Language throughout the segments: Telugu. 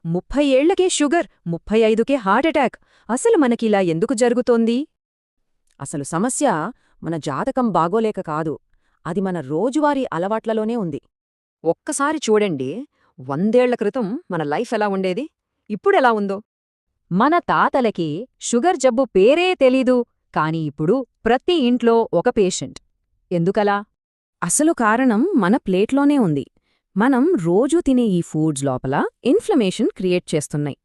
30 ఏళ్లకే షుగర్, 35కే హార్టెటాక్. అసలు మనకిలా ఎందుకు జరుగుతోంది? అసలు సమస్య మన జాతకం బాగోలేక కాదు, అది మన రోజువారీ అలవాట్లలోనే ఉంది. ఒక్కసారి చూడండి, 100 ఏళ్ల క్రితం మన లైఫ్ ఎలా ఉండేది, ఇప్పుడెలా ఉందో. మన తాతలకి షుగర్ జబ్బు పేరే తెలీదు, కాని ఇప్పుడు ప్రతి ఇంట్లో ఒక పేషెంట్. ఎందుకలా? అసలు కారణం మన ప్లేట్లోనే ఉంది. మనం రోజూ తినే ఈ ఫుడ్స్ లోపల ఇన్ఫ్లమేషన్ క్రియేట్ చేస్తున్నాయి.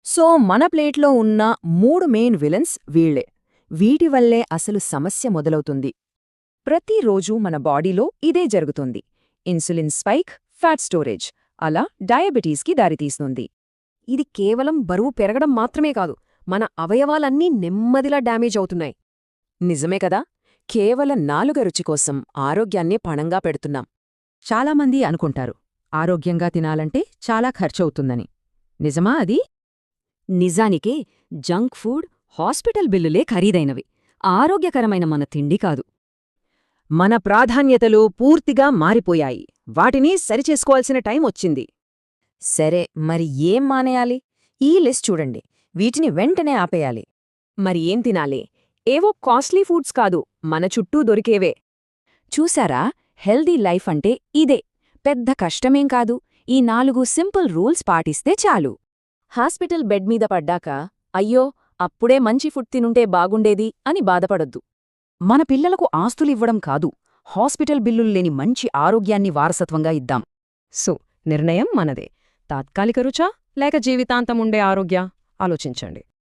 సో మన ప్లేట్లో ఉన్న 3 మెయిన్ విలన్స్ వీళ్లే. వీటివల్లే అసలు సమస్య మొదలవుతుంది. ప్రతిరోజూ మన బాడీలో ఇదే జరుగుతుంది. ఇన్సులిన్ స్పైక్, ఫ్యాట్ స్టోరేజ్, అలా డయాబెటీస్కి దారితీస్తుంది. ఇది కేవలం బరువు పెరగడం మాత్రమే కాదు, మన అవయవాలన్నీ నెమ్మదిలా డ్యామేజ్ అవుతున్నాయి. నిజమే కదా, కేవలం నాలుక రుచి కోసం ఆరోగ్యాన్నే పణంగా పెడుతున్నాం. చాలామంది అనుకుంటారు, ఆరోగ్యంగా తినాలంటే చాలా ఖర్చవుతుందని. నిజమా అది? నిజానికే జంక్ ఫుడ్, హాస్పిటల్ బిల్లులే ఖరీదైనవి, ఆరోగ్యకరమైన మన తిండి కాదు. మన ప్రాధాన్యతలు పూర్తిగా మారిపోయాయి. వాటిని సరిచేసుకోవాల్సిన టైం వచ్చింది. సరే, మరి ఏం మానేయాలి? ఈ లిస్ట్ చూడండి, వీటిని వెంటనే ఆపేయాలి. మరి ఏం తినాలి? ఏవో కాస్ట్లీ ఫుడ్స్ కాదు, మన చుట్టూ దొరికేవే. చూసారా, హెల్దీ లైఫ్ అంటే ఇదే. పెద్ద కష్టమేం కాదు, ఈ 4 సింపుల్ రూల్స్ పాటిస్తే చాలు. హాస్పిటల్ బెడ్ మీద పడ్డాక అయ్యో అప్పుడే మంచి ఫుడ్ తినుంటే బాగుండేది అని బాధపడొద్దు. మన పిల్లలకు ఆస్తులివ్వడం కాదు, హాస్పిటల్ బిల్లులు లేని మంచి ఆరోగ్యాన్ని వారసత్వంగా ఇద్దాం. సో నిర్ణయం మనదే. తాత్కాలిక రుచా లేక జీవితాంతముండే ఆరోగ్య? ఆలోచించండి.